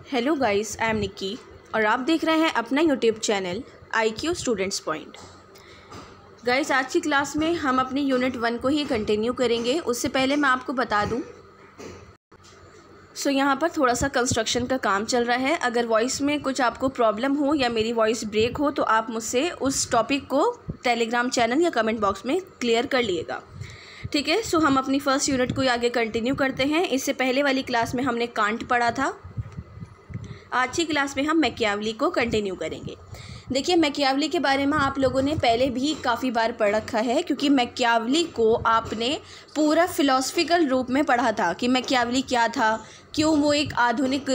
Hello guys, I am Nikki और आप देख रहे हैं अपना YouTube channel IQ students point. Guys, आज की क्लास में हम अपनी यूनिट 1 को ही कंटिन्यू करेंगे। उससे पहले मैं आपको बता दूं, यहाँ पर थोड़ा सा कंस्ट्रक्शन का काम चल रहा है। अगर वॉइस में कुछ आपको प्रॉब्लम हो या मेरी वॉइस ब्रेक हो तो आप मुझसे उस टॉपिक को टेलीग्राम चैनल या कमेंट बॉक्स में क्लियर कर लिएगा, ठीक है। हम अपनी फर्स्ट यूनिट को आगे कंटिन्यू करते हैं। इससे पहले वाली क्लास में हमने कांट पढ़ा था। आज की क्लास में हम मैकियावली को कंटिन्यू करेंगे। देखिए, मैकियावली के बारे में आप लोगों ने पहले भी काफ़ी बार पढ़ रखा है, क्योंकि मैकियावली को आपने पूरा फिलॉसफिकल रूप में पढ़ा था कि मैकियावली क्या था, क्यों वो एक आधुनिक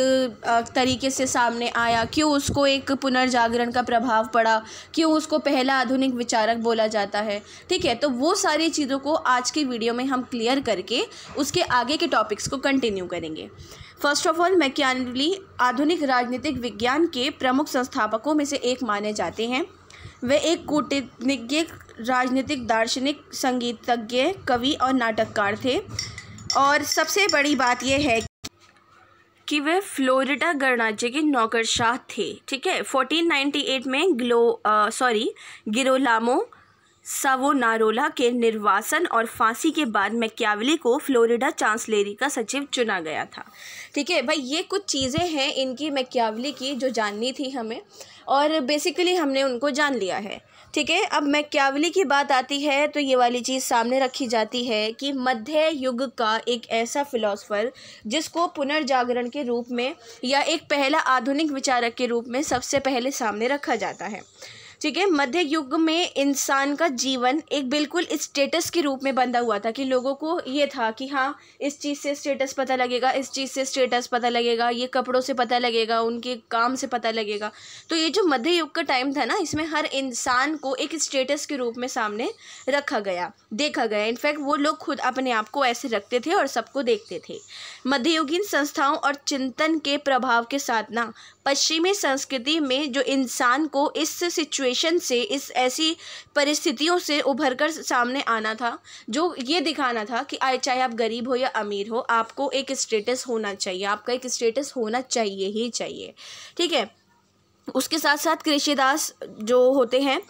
तरीके से सामने आया, क्यों उसको एक पुनर्जागरण का प्रभाव पड़ा, क्यों उसको पहला आधुनिक विचारक बोला जाता है, ठीक है। तो वो सारी चीज़ों को आज की वीडियो में हम क्लियर करके उसके आगे के टॉपिक्स को कंटिन्यू करेंगे। फर्स्ट ऑफ ऑल, मैकियावली आधुनिक राजनीतिक विज्ञान के प्रमुख संस्थापकों में से एक माने जाते हैं। वे एक कूटनीतिज्ञ, राजनीतिक दार्शनिक, संगीतज्ञ, कवि और नाटककार थे। और सबसे बड़ी बात यह है कि वे फ्लोरिडा गणराज्य के नौकरशाह थे, ठीक है। 1498 में गिरोलामो सावोनारोला के निर्वासन और फांसी के बाद मैकियावली को फ्लोरिडा चांसलरी का सचिव चुना गया था, ठीक है। भाई, ये कुछ चीज़ें हैं इनकी मैकियावली की जो जाननी थी हमें, और बेसिकली हमने उनको जान लिया है, ठीक है। अब मैकियावली की बात आती है तो ये वाली चीज़ सामने रखी जाती है कि मध्य युग का एक ऐसा फिलोसफर जिसको पुनर्जागरण के रूप में या एक पहला आधुनिक विचारक के रूप में सबसे पहले सामने रखा जाता है, ठीक है। मध्य युग में इंसान का जीवन एक बिल्कुल स्टेटस के रूप में बंधा हुआ था कि लोगों को ये था कि हाँ, इस चीज़ से स्टेटस पता लगेगा, इस चीज़ से स्टेटस पता लगेगा, ये कपड़ों से पता लगेगा, उनके काम से पता लगेगा। तो ये जो मध्य युग का टाइम था ना, इसमें हर इंसान को एक स्टेटस के रूप में सामने रखा गया, देखा गया। इनफैक्ट वो लोग खुद अपने आप को ऐसे रखते थे और सबको देखते थे। मध्ययुगीन संस्थाओं और चिंतन के प्रभाव के साथ ना पश्चिमी संस्कृति में जो इंसान को इस सिचुएशन से, इस ऐसी परिस्थितियों से उभर कर सामने आना था, जो ये दिखाना था कि चाहे आप गरीब हो या अमीर हो, आपको एक स्टेटस होना चाहिए, आपका एक स्टेटस होना चाहिए ही चाहिए, ठीक है। उसके साथ साथ कृषिदास जो होते हैं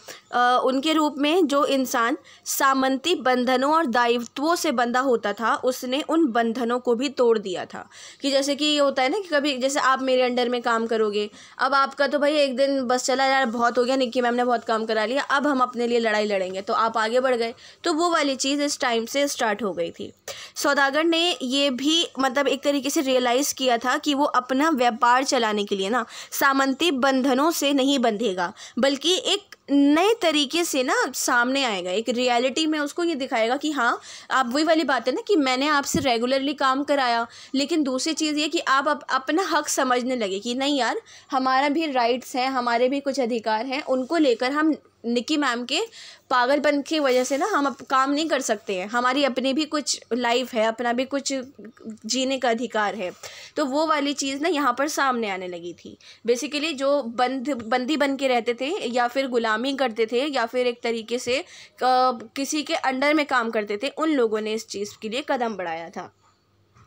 उनके रूप में जो इंसान सामंती बंधनों और दायित्वों से बंधा होता था, उसने उन बंधनों को भी तोड़ दिया था। कि जैसे कि ये होता है ना कि कभी जैसे आप मेरे अंडर में काम करोगे, अब आपका तो भाई एक दिन बस चला, यार बहुत हो गया, निक्की मैम ने बहुत काम करा लिया, अब हम अपने लिए लड़ाई लड़ेंगे, तो आप आगे बढ़ गए। तो वो वाली चीज़ इस टाइम से स्टार्ट हो गई थी। सौदागर ने ये भी मतलब एक तरीके से रियलाइज़ किया था कि वो अपना व्यापार चलाने के लिए ना सामंती बंधनों से नहीं बंधेगा, बल्कि एक नए तरीके से ना सामने आएगा, एक रियलिटी में उसको ये दिखाएगा कि हाँ, आप वही वाली बात है ना कि मैंने आपसे रेगुलरली काम कराया, लेकिन दूसरी चीज़ ये कि आप अपना हक समझने लगे कि नहीं यार, हमारा भी राइट्स हैं, हमारे भी कुछ अधिकार हैं, उनको लेकर हम निक्की मैम के पागलपन की वजह से ना हम अब काम नहीं कर सकते हैं, हमारी अपनी भी कुछ लाइफ है, अपना भी कुछ जीने का अधिकार है। तो वो वाली चीज़ ना यहाँ पर सामने आने लगी थी। बेसिकली जो बंदी बन के रहते थे या फिर गुलामी करते थे या फिर एक तरीके से किसी के अंडर में काम करते थे, उन लोगों ने इस चीज़ के लिए कदम बढ़ाया था,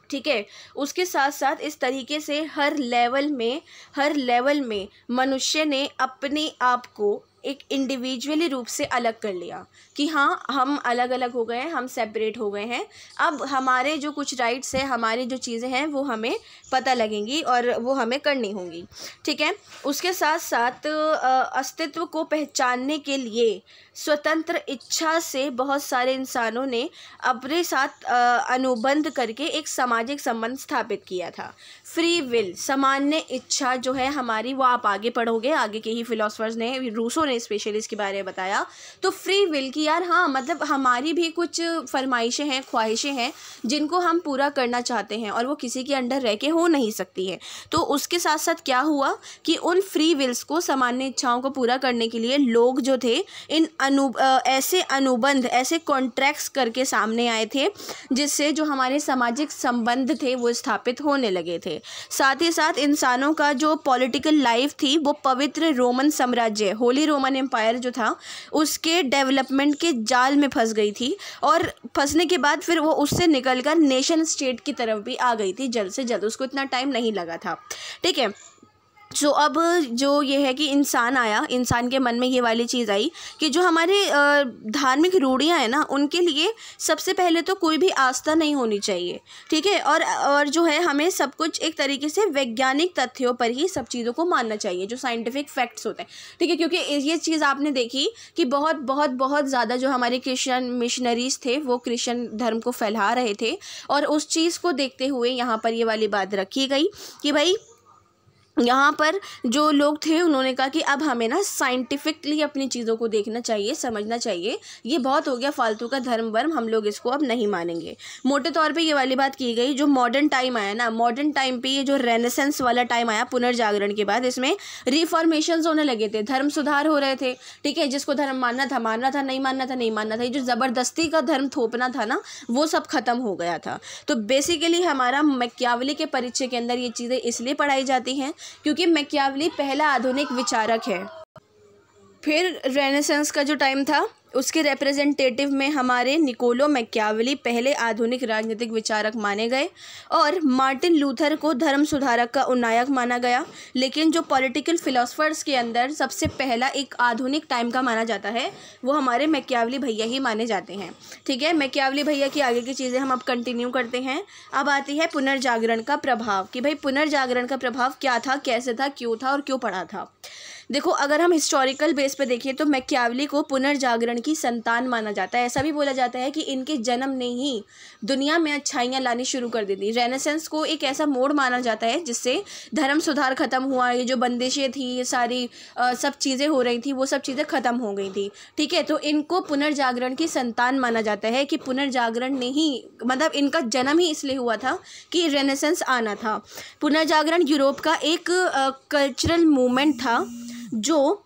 ठीक है। उसके साथ साथ इस तरीके से हर लेवल में मनुष्य ने अपने आप को एक इंडिविजुअली रूप से अलग कर लिया कि हाँ, हम अलग अलग हो गए हैं, हम सेपरेट हो गए हैं। अब हमारे जो कुछ राइट्स हैं, हमारी जो चीज़ें हैं, वो हमें पता लगेंगी और वो हमें करनी होंगी, ठीक है। उसके साथ साथ अस्तित्व को पहचानने के लिए स्वतंत्र इच्छा से बहुत सारे इंसानों ने अपने साथ अनुबंध करके एक सामाजिक संबंध स्थापित किया था। फ्री विल, सामान्य इच्छा जो है हमारी, वो आप आगे पढ़ोगे, आगे के ही फिलोसफर्स ने, रूसो ने स्पेशली इसके बारे में बताया। तो फ्री विल की यार हाँ, मतलब हमारी भी कुछ फरमाइशें हैं, ख्वाहिशें हैं जिनको हम पूरा करना चाहते हैं और वो किसी के अंडर रह के हो नहीं सकती है। तो उसके साथ साथ क्या हुआ कि उन फ्री विल्स को, सामान्य इच्छाओं को पूरा करने के लिए लोग जो थे इन ऐसे अनुबंध, ऐसे कॉन्ट्रैक्ट्स करके सामने आए थे जिससे जो हमारे सामाजिक संबंध थे वो स्थापित होने लगे थे। साथ ही साथ इंसानों का जो पॉलिटिकल लाइफ थी वो पवित्र रोमन साम्राज्य, होली रोमन एम्पायर जो था, उसके डेवलपमेंट के जाल में फंस गई थी और फंसने के बाद फिर वो उससे निकलकर नेशन स्टेट की तरफ भी आ गई थी जल्द से जल्द, उसको इतना टाइम नहीं लगा था। ठीक है, सो अब जो ये है कि इंसान आया, इंसान के मन में ये वाली चीज़ आई कि जो हमारे धार्मिक रूढ़ियाँ हैं ना, उनके लिए सबसे पहले तो कोई भी आस्था नहीं होनी चाहिए। ठीक है, और जो है हमें सब कुछ एक तरीके से वैज्ञानिक तथ्यों पर ही सब चीज़ों को मानना चाहिए, जो साइंटिफिक फैक्ट्स होते हैं। ठीक है, क्योंकि ये चीज़ आपने देखी कि बहुत बहुत बहुत ज़्यादा जो हमारे क्रिश्चियन मिशनरीज थे वो क्रिश्चियन धर्म को फैला रहे थे, और उस चीज़ को देखते हुए यहाँ पर ये वाली बात रखी गई कि भाई यहाँ पर जो लोग थे उन्होंने कहा कि अब हमें ना साइंटिफिकली अपनी चीज़ों को देखना चाहिए, समझना चाहिए, ये बहुत हो गया फालतू का धर्म वर्म, हम लोग इसको अब नहीं मानेंगे। मोटे तौर पे ये वाली बात की गई। जो मॉडर्न टाइम आया ना, मॉडर्न टाइम पे ये जो रेनेसेंस वाला टाइम आया पुनर्जागरण के बाद, इसमें रिफॉर्मेशंस होने लगे थे, धर्म सुधार हो रहे थे। ठीक है, जिसको धर्म मानना था मानना था, नहीं मानना था नहीं मानना था, ये जो ज़बरदस्ती का धर्म थोपना था ना, वो सब खत्म हो गया था। तो बेसिकली हमारा मैकियावेली के परिचय के अंदर ये चीज़ें इसलिए पढ़ाई जाती हैं क्योंकि मैकियावेली पहला आधुनिक विचारक है। फिर रेनेसेंस का जो टाइम था उसके रिप्रेजेंटेटिव में हमारे निकोलो मैकियावेली पहले आधुनिक राजनीतिक विचारक माने गए, और मार्टिन लूथर को धर्म सुधारक का उन्नायक माना गया। लेकिन जो पॉलिटिकल फिलोसफर्स के अंदर सबसे पहला एक आधुनिक टाइम का माना जाता है वो हमारे मैकियावेली भैया ही माने जाते हैं। ठीक है, मैकियावेली भैया की आगे की चीज़ें हम अब कंटिन्यू करते हैं। अब आती है पुनर्जागरण का प्रभाव, कि भाई पुनर्जागरण का प्रभाव क्या था, कैसे था, क्यों था और क्यों पड़ा था। देखो, अगर हम हिस्टोरिकल बेस पे देखें तो मैकियावेली को पुनर्जागरण की संतान माना जाता है। ऐसा भी बोला जाता है कि इनके जन्म ने ही दुनिया में अच्छाइयाँ लानी शुरू कर दी थी। रेनेसेंस को एक ऐसा मोड़ माना जाता है जिससे धर्म सुधार खत्म हुआ, ये जो बंदिशें थी, ये सारी सब चीज़ें हो रही थी, वो सब चीज़ें ख़त्म हो गई थी। ठीक है, तो इनको पुनर्जागरण की संतान माना जाता है कि पुनर्जागरण ने ही, मतलब इनका जन्म ही इसलिए हुआ था कि रेनेसेंस आना था। पुनर्जागरण यूरोप का एक कल्चरल मूवमेंट था जो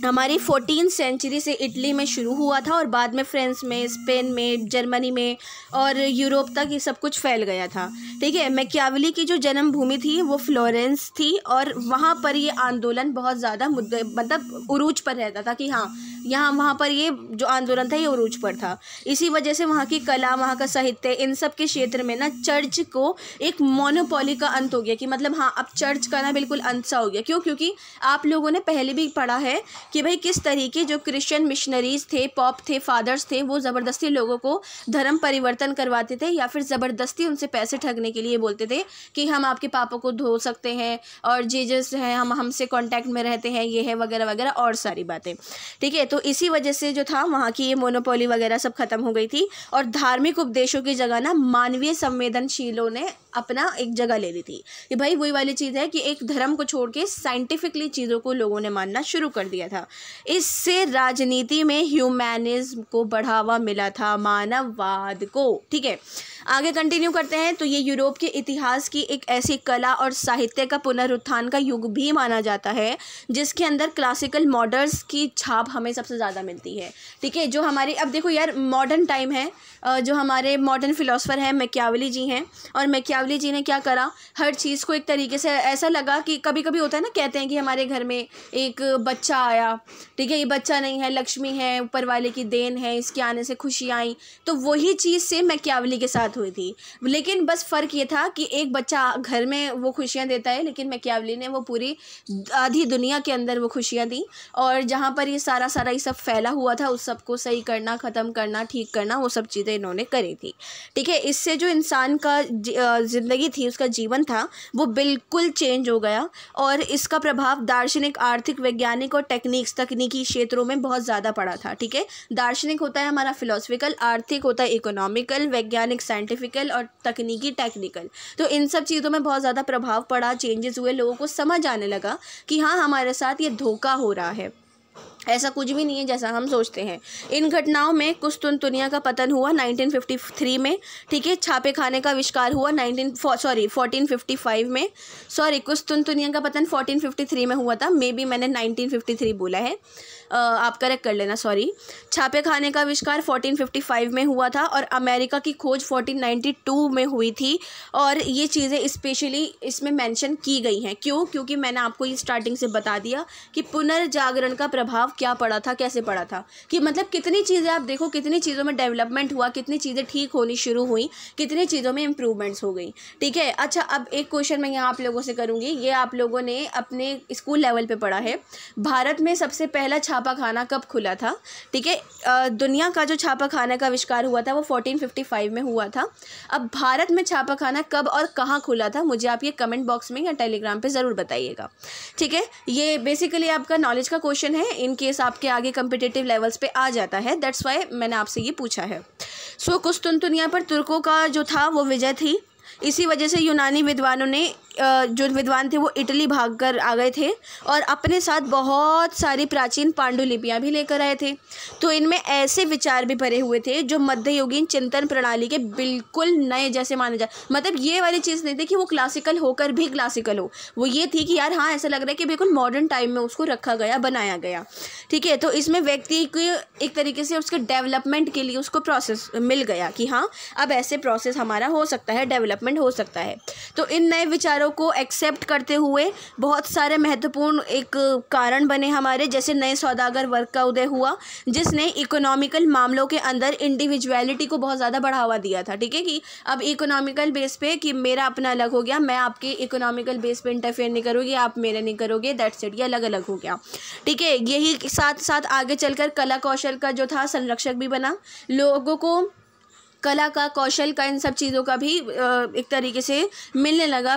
हमारी 14वीं सेंचुरी से इटली में शुरू हुआ था और बाद में फ्रांस में, स्पेन में, जर्मनी में और यूरोप तक ये सब कुछ फैल गया था। ठीक है, मैकियावेली की जो जन्मभूमि थी वो फ्लोरेंस थी, और वहाँ पर ये आंदोलन बहुत ज़्यादा मुद्दे, मतलब उरूज पर रहता था कि हाँ, यहाँ वहाँ पर ये जो आंदोलन था ये उरूज पर था। इसी वजह से वहाँ की कला, वहाँ का साहित्य, इन सब के क्षेत्र में ना चर्च को एक मोनोपोली का अंत हो गया, कि मतलब हाँ, अब चर्च का ना बिल्कुल अंत सा हो गया। क्यों? क्योंकि आप लोगों ने पहले भी पढ़ा है कि भाई किस तरीके जो क्रिश्चियन मिशनरीज थे, पॉप थे, फादर्स थे, वो ज़बरदस्ती लोगों को धर्म परिवर्तन करवाते थे, या फिर ज़बरदस्ती उनसे पैसे ठगने के लिए बोलते थे कि हम आपके पापों को धो सकते हैं और जीसस हैं, हम हमसे कांटेक्ट में रहते हैं, ये है वगैरह वगैरह और सारी बातें। ठीक है, तो इसी वजह से जो था वहाँ की ये मोनोपोली वगैरह सब खत्म हो गई थी, और धार्मिक उपदेशों की जगह ना मानवीय संवेदनशीलों ने अपना एक जगह ले ली थी। कि भाई वही वाली चीज़ है कि एक धर्म को छोड़ के साइंटिफिकली चीज़ों को लोगों ने मानना शुरू कर दिया था। इससे राजनीति में ह्यूमैनिज्म को बढ़ावा मिला था, मानववाद को। ठीक है, आगे कंटिन्यू करते हैं। तो ये यूरोप के इतिहास की एक ऐसी कला और साहित्य का पुनरुत्थान का युग भी माना जाता है जिसके अंदर क्लासिकल मॉडर्न्स की छाप हमें सबसे ज़्यादा मिलती है। ठीक है, जो हमारे, अब देखो यार, मॉडर्न टाइम है, जो हमारे मॉडर्न फिलोसफर हैं मैकियावेली जी हैं, और मैकियावेली जी ने क्या करा, हर चीज़ को एक तरीके से ऐसा लगा कि कभी कभी होता है ना, कहते हैं कि हमारे घर में एक बच्चा आया, ठीक है, ये बच्चा नहीं है, लक्ष्मी है, ऊपर वाले की देन है, इसके आने से खुशियाँ आई। तो वही चीज़ से मैकियावेली के साथ हुई थी, लेकिन बस फ़र्क ये था कि एक बच्चा घर में वो खुशियाँ देता है, लेकिन मैकियावेली ने वो पूरी आधी दुनिया के अंदर वो खुशियाँ दी, और जहाँ पर ये सारा ये सब फैला हुआ था उस सब को सही करना, ख़त्म करना, ठीक करना, वो सब चीज़ें इन्होंने करी थी। ठीक है, इससे जो इंसान का ज़िंदगी थी, उसका जीवन था, वो बिल्कुल चेंज हो गया, और इसका प्रभाव दार्शनिक, आर्थिक, वैज्ञानिक और तकनीकी क्षेत्रों में बहुत ज़्यादा पड़ा था। ठीक है, दार्शनिक होता है हमारा फिलोसफिकल, आर्थिक होता है इकोनॉमिकल, वैज्ञानिक साइंटिफिकल और तकनीकी टेक्निकल। तो इन सब चीज़ों में बहुत ज़्यादा प्रभाव पड़ा, चेंजेस हुए, लोगों को समझ आने लगा कि हाँ, हमारे साथ ये धोखा हो रहा है। ऐसा कुछ भी नहीं है जैसा हम सोचते हैं। इन घटनाओं में कुस्तुनतुनिया का पतन हुआ 1953 में, ठीक है। छापे खाने का आविष्कार हुआ 1455 में। कुस्तुनतुनिया का पतन 1453 में हुआ था, मे बी मैंने 1953 बोला है, आप करेक्ट कर लेना, सॉरी। छापे खाने का आविष्कार 1455 में हुआ था और अमेरिका की खोज 1492 में हुई थी। और ये चीज़ें स्पेशली इसमें मेंशन की गई हैं। क्यों? क्योंकि मैंने आपको ये स्टार्टिंग से बता दिया कि पुनर्जागरण का प्रभाव क्या पड़ा था, कैसे पड़ा था, कि मतलब कितनी चीज़ें, आप देखो कितनी चीज़ों में डेवलपमेंट हुआ, कितनी चीज़ें ठीक होनी शुरू हुई, कितनी चीज़ों में इम्प्रूवमेंट्स हो गई, ठीक है। अच्छा, अब एक क्वेश्चन मैं यहाँ आप लोगों से करूँगी, ये आप लोगों ने अपने स्कूल लेवल पर पढ़ा है। भारत में सबसे पहला छापा खाना कब खुला था, ठीक है। दुनिया का जो छापा खाने का आविष्कार हुआ था वो 1455 में हुआ था। अब भारत में छापा खाना कब और कहाँ खुला था, मुझे आप ये कमेंट बॉक्स में या टेलीग्राम पे ज़रूर बताइएगा, ठीक है। ये बेसिकली आपका नॉलेज का क्वेश्चन है, इन केस आपके आगे कम्पिटिटिव लेवल्स पे आ जाता है, दैट्स वाई मैंने आपसे ये पूछा है। कुस्तुनतुनिया पर तुर्कों का जो था वो विजय थी। इसी वजह से यूनानी विद्वानों ने, जो विद्वान थे वो इटली भागकर आ गए थे और अपने साथ बहुत सारी प्राचीन पांडुलिपियाँ भी लेकर आए थे। तो इनमें ऐसे विचार भी भरे हुए थे जो मध्ययुगीन चिंतन प्रणाली के बिल्कुल नए जैसे माने जाए। मतलब ये वाली चीज़ नहीं थी कि वो क्लासिकल होकर भी क्लासिकल हो, वो ये थी कि यार हाँ, ऐसा लग रहा है कि बिल्कुल मॉडर्न टाइम में उसको रखा गया, बनाया गया, ठीक है। तो इसमें व्यक्ति को एक तरीके से उसके डेवलपमेंट के लिए उसको प्रोसेस मिल गया कि हाँ, अब ऐसे प्रोसेस हमारा हो सकता है, डेवलपमेंट हो सकता है। तो इन नए विचारों को एक्सेप्ट करते हुए बहुत सारे महत्वपूर्ण एक कारण बने हमारे, जैसे नए सौदागर वर्ग का उदय हुआ जिसने इकोनॉमिकल मामलों के अंदर इंडिविजुअलिटी को बहुत ज़्यादा बढ़ावा दिया था, ठीक है। कि अब इकोनॉमिकल बेस पे कि मेरा अपना अलग हो गया, मैं आपके इकोनॉमिकल बेस पे इंटरफेयर नहीं करूँगी, आप मेरे नहीं करोगे, दैट्स इट, ये अलग अलग हो गया, ठीक है। यही साथ साथ आगे चलकर कला कौशल का जो था संरक्षक भी बना। लोगों को कला का, कौशल का, इन सब चीज़ों का भी एक तरीके से मिलने लगा,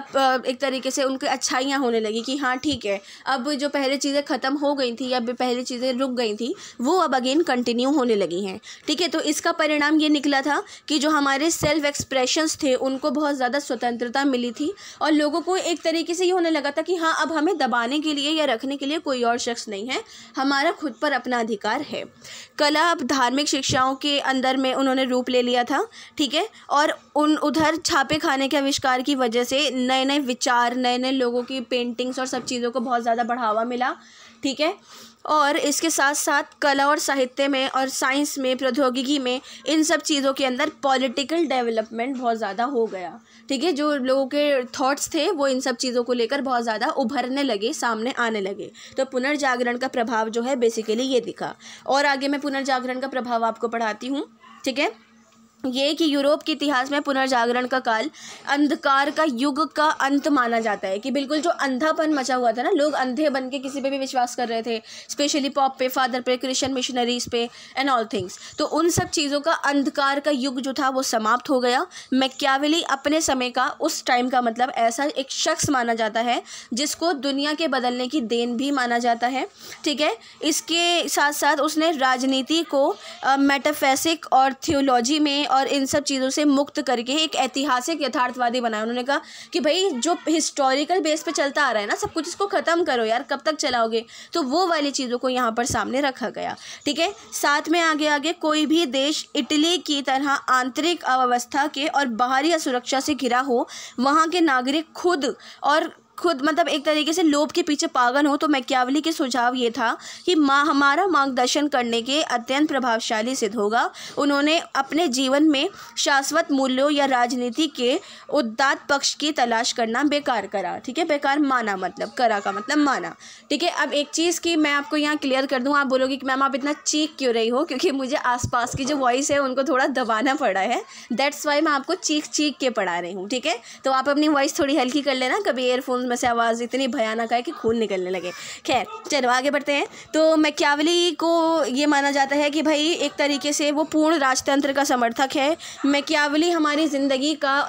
एक तरीके से उनकी अच्छाइयाँ होने लगी कि हाँ ठीक है, अब जो पहले चीज़ें ख़त्म हो गई थी या पहले चीज़ें रुक गई थी वो अब अगेन कंटिन्यू होने लगी हैं, ठीक है। तो इसका परिणाम ये निकला था कि जो हमारे सेल्फ एक्सप्रेशंस थे उनको बहुत ज़्यादा स्वतंत्रता मिली थी और लोगों को एक तरीके से ये होने लगा था कि हाँ, अब हमें दबाने के लिए या रखने के लिए कोई और शख्स नहीं है, हमारा खुद पर अपना अधिकार है। कला अब धार्मिक शिक्षाओं के अंदर में उन्होंने रूप ले लिया था, ठीक है। और उधर छापे खाने के आविष्कार की वजह से नए नए विचार, नए नए लोगों की पेंटिंग्स और सब चीज़ों को बहुत ज़्यादा बढ़ावा मिला, ठीक है। और इसके साथ साथ कला और साहित्य में और साइंस में, प्रौद्योगिकी में, इन सब चीज़ों के अंदर पॉलिटिकल डेवलपमेंट बहुत ज़्यादा हो गया, ठीक है। जो लोगों के थॉट्स थे वो इन सब चीज़ों को लेकर बहुत ज़्यादा उभरने लगे, सामने आने लगे। तो पुनर्जागरण का प्रभाव जो है बेसिकली ये दिखा। और आगे मैं पुनर्जागरण का प्रभाव आपको पढ़ाती हूँ, ठीक है। ये कि यूरोप के इतिहास में पुनर्जागरण का काल अंधकार का युग का अंत माना जाता है, कि बिल्कुल जो अंधापन मचा हुआ था ना, लोग अंधे बन के किसी पे भी विश्वास कर रहे थे, स्पेशली पॉप पे, फादर पे, क्रिश्चियन मिशनरीज पे एंड ऑल थिंग्स। तो उन सब चीज़ों का अंधकार का युग जो था वो समाप्त हो गया। मैकियावेली अपने समय का, उस टाइम का मतलब ऐसा एक शख्स माना जाता है जिसको दुनिया के बदलने की देन भी माना जाता है, ठीक है। इसके साथ साथ उसने राजनीति को मेटाफिजिक्स और थियोलॉजी में और इन सब चीज़ों से मुक्त करके एक ऐतिहासिक यथार्थवादी बनाया। उन्होंने कहा कि भाई जो हिस्टोरिकल बेस पे चलता आ रहा है ना सब कुछ, इसको ख़त्म करो यार, कब तक चलाओगे। तो वो वाली चीज़ों को यहाँ पर सामने रखा गया, ठीक है। साथ में आगे आगे कोई भी देश इटली की तरह आंतरिक अव्यवस्था के और बाहरी असुरक्षा से घिरा हो, वहाँ के नागरिक खुद मतलब एक तरीके से लोभ के पीछे पागल हो, तो मैकियावेली के सुझाव ये था कि हमारा मार्गदर्शन करने के अत्यंत प्रभावशाली सिद्ध होगा। उन्होंने अपने जीवन में शाश्वत मूल्यों या राजनीति के उदात्त पक्ष की तलाश करना बेकार करा, ठीक है। बेकार माना मतलब करा का मतलब माना, ठीक है। अब एक चीज़ की मैं आपको यहाँ क्लियर कर दूँ, आप बोलोगे कि मैम आप इतना चीख क्यों रही हो, क्योंकि मुझे आसपास की जो वॉइस है उनको थोड़ा दबाना पड़ा है, दैट्स वाई मैं आपको चीख के पढ़ा रही हूँ, ठीक है। तो आप अपनी वॉइस थोड़ी हल्की कर लेना, कभी एयरफोन में से आवाज़ इतनी भयानक है कि खून निकलने लगे। खैर चलो आगे बढ़ते हैं। तो मैकियावेली को ये माना जाता है कि भाई एक तरीके से वो पूर्ण राजतंत्र का समर्थक है। मैकियावेली हमारी ज़िंदगी का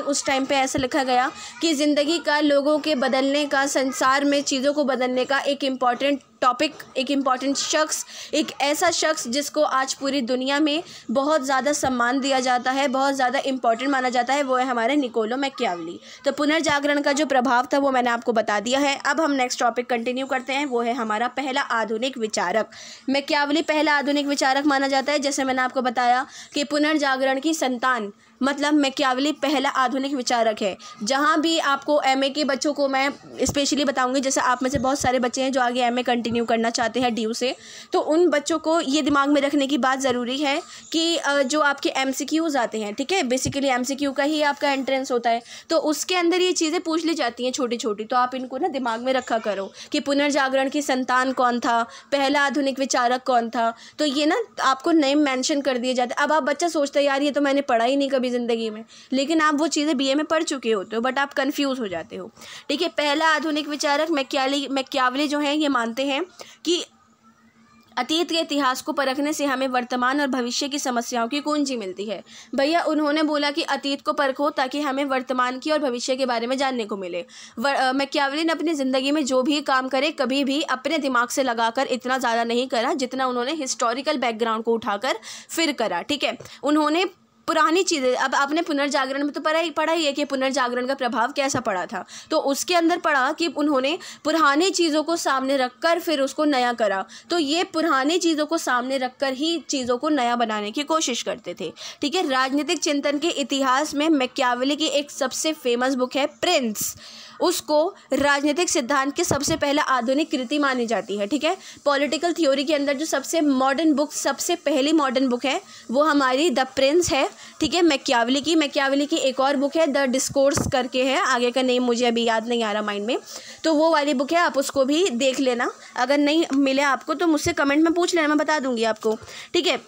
उस टाइम पे ऐसा लिखा गया कि ज़िंदगी का, लोगों के बदलने का, संसार में चीज़ों को बदलने का एक इम्पॉर्टेंट टॉपिक, एक इम्पॉर्टेंट शख्स, एक ऐसा शख्स जिसको आज पूरी दुनिया में बहुत ज़्यादा सम्मान दिया जाता है, बहुत ज़्यादा इम्पॉर्टेंट माना जाता है, वो है हमारे निकोलो मैकियावेली। तो पुनर्जागरण का जो प्रभाव था वो मैंने आपको बता दिया है। अब हम नेक्स्ट टॉपिक कंटिन्यू करते हैं, वो है हमारा पहला आधुनिक विचारक। मैकियावेली पहला आधुनिक विचारक माना जाता है। जैसे मैंने आपको बताया कि पुनर्जागरण की संतान मतलब मैकियावेली पहला आधुनिक विचारक है। जहाँ भी आपको एमए के बच्चों को मैं स्पेशली बताऊंगी, जैसे आप में से बहुत सारे बच्चे हैं जो आगे एमए कंटिन्यू करना चाहते हैं ड्यू से, तो उन बच्चों को ये दिमाग में रखने की बात ज़रूरी है कि जो आपके एमसीक्यूज़ आते हैं, ठीक है, बेसिकली एमसीक्यू का ही आपका एंट्रेंस होता है, तो उसके अंदर ये चीज़ें पूछ ली जाती हैं छोटी छोटी। तो आप इनको ना दिमाग में रखा करो कि पुनर्जागरण की संतान कौन था, पहला आधुनिक विचारक कौन था। तो ये ना आपको नेम मेंशन कर दिए जाते हैं। अब आप बच्चा सोचता है यार ये तो मैंने पढ़ा ही नहीं कभी ज़िंदगी में, लेकिन आप वो चीज़ें बीए में पढ़ चुके होते हो, बट आप कंफ्यूज हो जाते हो। ठीक है, पहला आधुनिक विचारक मैकियावेली जो है ये मानते हैं कि अतीत के इतिहास को परखने से हमें वर्तमान और भविष्य की समस्याओं की कुंजी मिलती है। भैया उन्होंने बोला कि अतीत को परखो ताकि हमें वर्तमान की और भविष्य के बारे में जानने को मिले। मैकियावेली ने अपनी ज़िंदगी में जो भी काम करे कभी भी अपने दिमाग से लगाकर इतना ज़्यादा नहीं करा जितना उन्होंने हिस्टोरिकल बैकग्राउंड को उठाकर फिर करा। ठीक है, उन्होंने पुरानी चीज़ें, अब आपने पुनर्जागरण में तो पढ़ा ही है कि पुनर्जागरण का प्रभाव कैसा पड़ा था, तो उसके अंदर पढ़ा कि उन्होंने पुरानी चीज़ों को सामने रखकर फिर उसको नया करा। तो ये पुरानी चीज़ों को सामने रखकर ही चीज़ों को नया बनाने की कोशिश करते थे। ठीक है, राजनीतिक चिंतन के इतिहास में मैकियावेली की एक सबसे फेमस बुक है प्रिंस, उसको राजनीतिक सिद्धांत के सबसे पहला आधुनिक कृति मानी जाती है। ठीक है, पॉलिटिकल थ्योरी के अंदर जो सबसे मॉडर्न बुक, सबसे पहली मॉडर्न बुक है वो हमारी द प्रिंस है। ठीक है, मैकियावेली की एक और बुक है द डिस्कोर्स करके है, आगे का नेम मुझे अभी याद नहीं आ रहा माइंड में, तो वो वाली बुक है, आप उसको भी देख लेना। अगर नहीं मिले आपको तो मुझसे कमेंट में पूछ लेना, मैं बता दूंगी आपको। ठीक है,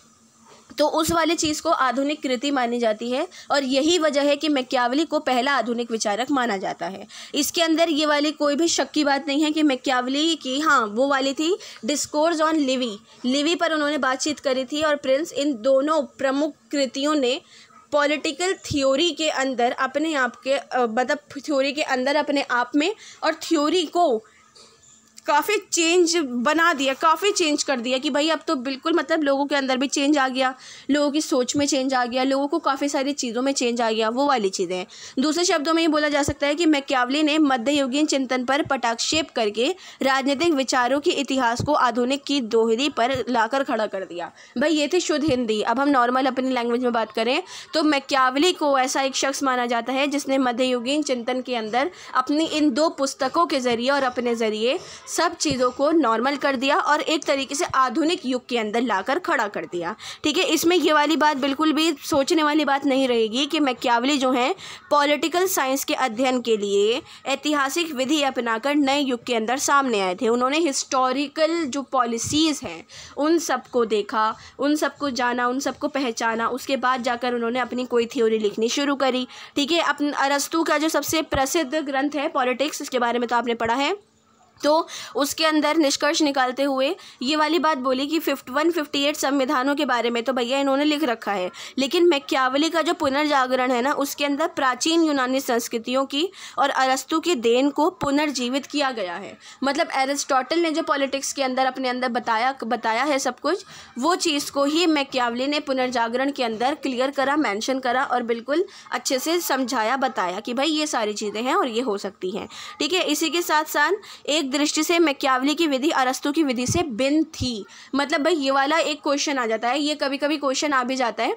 तो उस वाली चीज़ को आधुनिक कृति मानी जाती है और यही वजह है कि मैकियावेली को पहला आधुनिक विचारक माना जाता है। इसके अंदर ये वाली कोई भी शक की बात नहीं है कि मैकियावेली की, हाँ वो वाली थी डिस्कोर्स ऑन लिवी पर उन्होंने बातचीत करी थी, और प्रिंस, इन दोनों प्रमुख कृतियों ने पॉलिटिकल थ्योरी के अंदर अपने आप के मतलब थ्योरी के अंदर अपने आप में और थ्योरी को काफ़ी चेंज बना दिया, काफ़ी चेंज कर दिया कि भाई अब तो बिल्कुल मतलब लोगों के अंदर भी चेंज आ गया, लोगों की सोच में चेंज आ गया, लोगों को काफ़ी सारी चीज़ों में चेंज आ गया, वो वाली चीज़ें हैं। दूसरे शब्दों में ये बोला जा सकता है कि मैकियावेली ने मध्ययुगीन चिंतन पर पटाक्षेप करके राजनीतिक विचारों के इतिहास को आधुनिक की दोहरी पर लाकर खड़ा कर दिया। भाई ये थी शुद्ध हिंदी। अब हम नॉर्मल अपनी लैंग्वेज में बात करें तो मैकियावेली को ऐसा एक शख्स माना जाता है जिसने मध्ययुगीन चिंतन के अंदर अपनी इन दो पुस्तकों के ज़रिए और अपने ज़रिए सब चीज़ों को नॉर्मल कर दिया और एक तरीके से आधुनिक युग के अंदर लाकर खड़ा कर दिया। ठीक है, इसमें ये वाली बात बिल्कुल भी सोचने वाली बात नहीं रहेगी कि मैकियावेली जो है पॉलिटिकल साइंस के अध्ययन के लिए ऐतिहासिक विधि अपनाकर नए युग के अंदर सामने आए थे। उन्होंने हिस्टोरिकल जो पॉलिसीज़ हैं उन सबको देखा, उन सबको जाना, उन सबको पहचाना, उसके बाद जाकर उन्होंने अपनी कोई थ्योरी लिखनी शुरू करी। ठीक है, अपन अरस्तू का जो सबसे प्रसिद्ध ग्रंथ है पॉलिटिक्स, इसके बारे में तो आपने पढ़ा है, तो उसके अंदर निष्कर्ष निकालते हुए ये वाली बात बोली कि 158 संविधानों के बारे में तो भैया इन्होंने लिख रखा है, लेकिन मैकियावेली का जो पुनर्जागरण है ना उसके अंदर प्राचीन यूनानी संस्कृतियों की और अरस्तु की देन को पुनर्जीवित किया गया है। मतलब एरिस्टोटल ने जो पॉलिटिक्स के अंदर अपने अंदर बताया है सब कुछ, वो चीज़ को ही मैकियावेली ने पुनर्जागरण के अंदर क्लियर करा, मेंशन करा और बिल्कुल अच्छे से समझाया, बताया कि भाई ये सारी चीज़ें हैं और ये हो सकती हैं। ठीक है, इसी के साथ साथ एक दृष्टि से मैकियावेली की विधि अरस्तु की विधि से भिन्न थी। मतलब भाई ये वाला एक क्वेश्चन आ जाता है, ये कभी कभी क्वेश्चन आ भी जाता है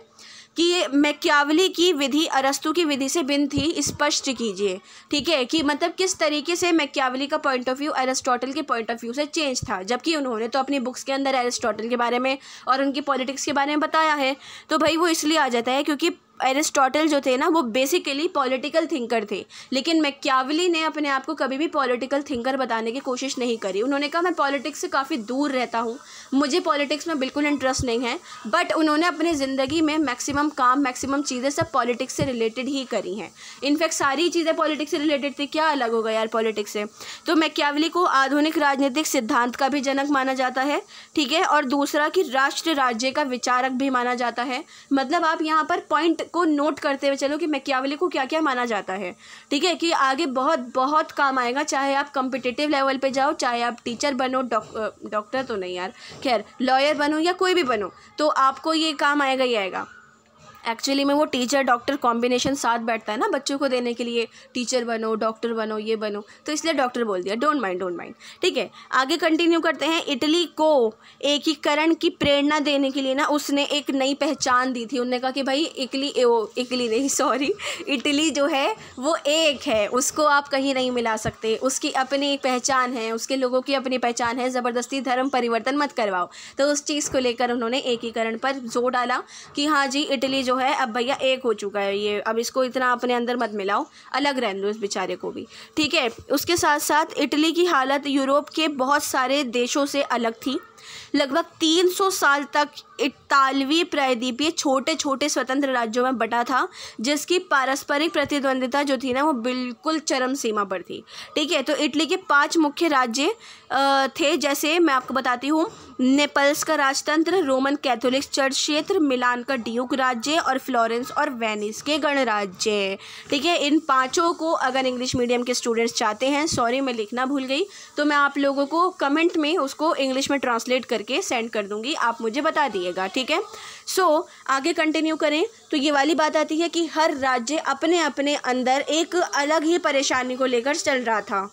कि मैकियावेली की विधि अरस्तु की विधि से भिन्न थी, स्पष्ट कीजिए। ठीक है, कि मतलब किस तरीके से मैकियावेली का पॉइंट ऑफ व्यू अरिस्टोटल के पॉइंट ऑफ व्यू से चेंज था, जबकि उन्होंने तो अपनी बुक्स के अंदर अरिस्टोटल के बारे में और उनकी पॉलिटिक्स के बारे में बताया है। तो भाई वो इसलिए आ जाता है क्योंकि एरिस्टोटल जो थे ना वो बेसिकली पॉलिटिकल थिंकर थे, लेकिन मैकियावेली ने अपने आप को कभी भी पॉलिटिकल थिंकर बताने की कोशिश नहीं करी। उन्होंने कहा मैं पॉलिटिक्स से काफ़ी दूर रहता हूँ, मुझे पॉलिटिक्स में बिल्कुल इंटरेस्ट नहीं है, बट उन्होंने अपनी ज़िंदगी में मैक्सिमम चीज़ें सब पॉलिटिक्स से रिलेटेड ही करी हैं। इनफैक्ट सारी चीज़ें पॉलिटिक्स से रिलेटेड थी, क्या अलग होगा यार पॉलिटिक्स से। तो मैकियावेली को आधुनिक राजनीतिक सिद्धांत का भी जनक माना जाता है। ठीक है, और दूसरा कि राष्ट्र राज्य का विचारक भी माना जाता है। मतलब आप यहाँ पर पॉइंट को नोट करते हुए चलो कि मैकियावेली को क्या क्या माना जाता है, ठीक है, कि आगे बहुत बहुत काम आएगा। चाहे आप कॉम्पिटिटिव लेवल पे जाओ, चाहे आप टीचर बनो, डॉक्टर तो नहीं यार, खैर लॉयर बनो या कोई भी बनो, तो आपको ये काम आएगा ही आएगा। एक्चुअली में वो टीचर डॉक्टर कॉम्बिनेशन साथ बैठता है ना बच्चों को देने के लिए, टीचर बनो, डॉक्टर बनो, ये बनो, तो इसलिए डॉक्टर बोल दिया, डोंट माइंड। ठीक है, आगे कंटिन्यू करते हैं। इटली को एकीकरण की प्रेरणा देने के लिए ना उसने एक नई पहचान दी थी। उन्होंने कहा कि भाई इटली जो है वो एक है, उसको आप कहीं नहीं मिला सकते, उसकी अपनी एक पहचान है, उसके लोगों की अपनी पहचान है, ज़बरदस्ती धर्म परिवर्तन मत करवाओ। तो उस चीज़ को लेकर उन्होंने एकीकरण पर जोर डाला कि हाँ जी इटली जो है अब भैया एक हो चुका है, ये अब इसको इतना अपने अंदर मत मिलाओ, अलग रहने दो इस बेचारे को भी, ठीक है। उसके साथ साथ इटली की हालत यूरोप के बहुत सारे देशों से अलग थी। लगभग 300 साल तक इतालवी प्रायद्वीपीय छोटे छोटे स्वतंत्र राज्यों में बटा था, जिसकी पारस्परिक प्रतिद्वंदिता जो थी ना वो बिल्कुल चरम सीमा पर थी, ठीक है। तो इटली के 5 मुख्य राज्य थे, जैसे मैं आपको बताती हूँ, नेपल्स का राजतंत्र, रोमन कैथोलिक चर्च क्षेत्र, मिलान का ड्यूक राज्य और फ्लोरेंस और वेनिस के गणराज्य, ठीक है। इन 5 को अगर इंग्लिश मीडियम के स्टूडेंट्स चाहते हैं, सॉरी मैं लिखना भूल गई, तो मैं आप लोगों को कमेंट में उसको इंग्लिश में ट्रांसलेट करके सेंड कर दूंगी, आप मुझे बता दिएगा, ठीक है। सो आगे कंटिन्यू करें तो ये वाली बात आती है कि हर राज्य अपने अपने अंदर एक अलग ही परेशानी को लेकर चल रहा था।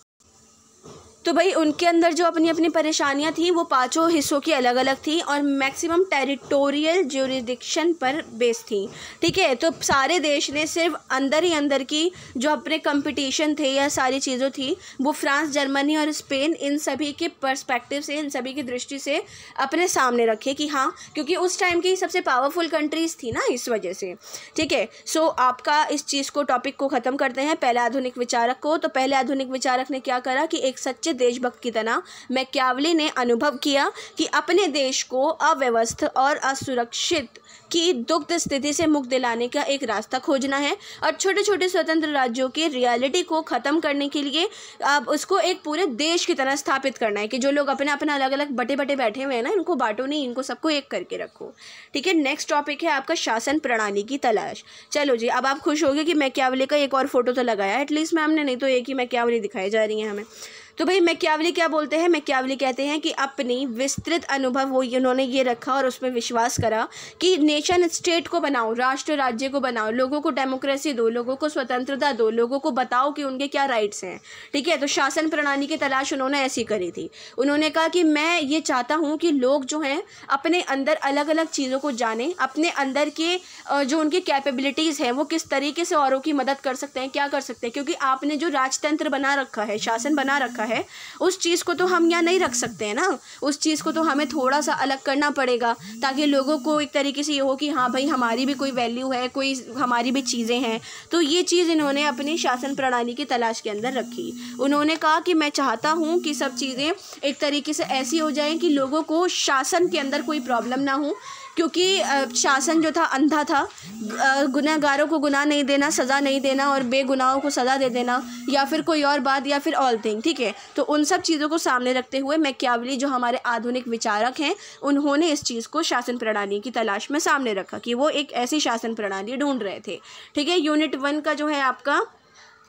तो भाई उनके अंदर जो अपनी अपनी परेशानियां थी वो 5 हिस्सों की अलग अलग थी और मैक्सिमम टेरिटोरियल ज्यूरिडिक्शन पर बेस थी, ठीक है। तो सारे देश ने सिर्फ अंदर ही अंदर की जो अपने कंपटीशन थे या सारी चीज़ों थी वो फ्रांस, जर्मनी और स्पेन, इन सभी के पर्सपेक्टिव से, इन सभी की दृष्टि से अपने सामने रखे कि हाँ, क्योंकि उस टाइम की सबसे पावरफुल कंट्रीज़ थी ना, इस वजह से, ठीक है। सो आपका इस चीज़ को, टॉपिक को ख़त्म करते हैं पहले आधुनिक विचारक को। तो पहले आधुनिक विचारक ने क्या करा कि एक सच्चे देशभक्त की तरह मैकियावेली ने अनुभव किया कि अपने देश को अव्यवस्थित और असुरक्षित की दुग्ध स्थिति से मुक्त दिलाने का एक रास्ता खोजना है और छोटे छोटे स्वतंत्र राज्यों की रियलिटी को ख़त्म करने के लिए अब उसको एक पूरे देश की तरह स्थापित करना है कि जो लोग अपने अपना अलग अलग बटे बटे बैठे हुए हैं ना, इनको बांटो नहीं, इनको सबको एक करके रखो, ठीक है। नेक्स्ट टॉपिक है आपका शासन प्रणाली की तलाश। चलो जी, अब आप खुश हो गए कि मैकियावेली का एक और फोटो तो लगाया एटलीस्ट मैम ने, नहीं तो एक ही मैकियावेली दिखाई जा रही है हमें। तो भाई मैकियावेली क्या बोलते हैं? मैकियावेली कहते हैं कि अपनी विस्तृत अनुभव वो उन्होंने ये रखा और उसमें विश्वास करा कि नेशन स्टेट को बनाओ, राष्ट्र राज्य को बनाओ, लोगों को डेमोक्रेसी दो, लोगों को स्वतंत्रता दो, लोगों को बताओ कि उनके क्या राइट्स हैं, ठीक है। तो शासन प्रणाली की तलाश उन्होंने ऐसी करी थी। उन्होंने कहा कि मैं ये चाहता हूँ कि लोग जो हैं अपने अंदर अलग अलग चीज़ों को जानें, अपने अंदर के जो उनकी कैपेबिलिटीज़ हैं वो किस तरीके से औरों की मदद कर सकते हैं, क्या कर सकते हैं, क्योंकि आपने जो राजतंत्र बना रखा है, शासन बना रखा है, उस चीज़ को तो हम यहाँ नहीं रख सकते हैं ना, उस चीज़ को तो हमें थोड़ा सा अलग करना पड़ेगा ताकि लोगों को एक तरीके से ये हो कि हाँ भाई हमारी भी कोई वैल्यू है, कोई हमारी भी चीज़ें हैं। तो ये चीज़ इन्होंने अपनी शासन प्रणाली की तलाश के अंदर रखी। उन्होंने कहा कि मैं चाहता हूँ कि सब चीज़ें एक तरीके से ऐसी हो जाएं कि लोगों को शासन के अंदर कोई प्रॉब्लम ना हो, क्योंकि शासन जो था अंधा था, गुनहगारों को गुनाह नहीं देना, सज़ा नहीं देना और बेगुनाहों को सज़ा दे देना या फिर कोई और बात या फिर ऑल थिंग, ठीक है। तो उन सब चीज़ों को सामने रखते हुए मैकियावेली जो हमारे आधुनिक विचारक हैं उन्होंने इस चीज़ को शासन प्रणाली की तलाश में सामने रखा कि वो एक ऐसी शासन प्रणाली ढूंढ रहे थे, ठीक है। यूनिट 1 का जो है आपका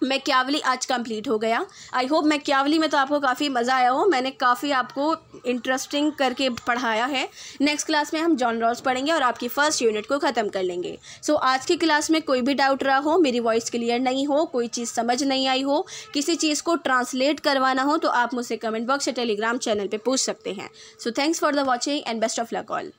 मैकियावेली आज कंप्लीट हो गया। आई होप मैकियावेली में तो आपको काफ़ी मज़ा आया हो, मैंने काफ़ी आपको इंटरेस्टिंग करके पढ़ाया है। नेक्स्ट क्लास में हम जॉन रॉल्स पढ़ेंगे और आपकी फर्स्ट यूनिट को ख़त्म कर लेंगे। सो आज की क्लास में कोई भी डाउट रहा हो, मेरी वॉइस क्लियर नहीं हो, कोई चीज़ समझ नहीं आई हो, किसी चीज़ को ट्रांसलेट करवाना हो, तो आप मुझसे कमेंट बॉक्स या टेलीग्राम चैनल पर पूछ सकते हैं। So thanks for the watching and best of luck all.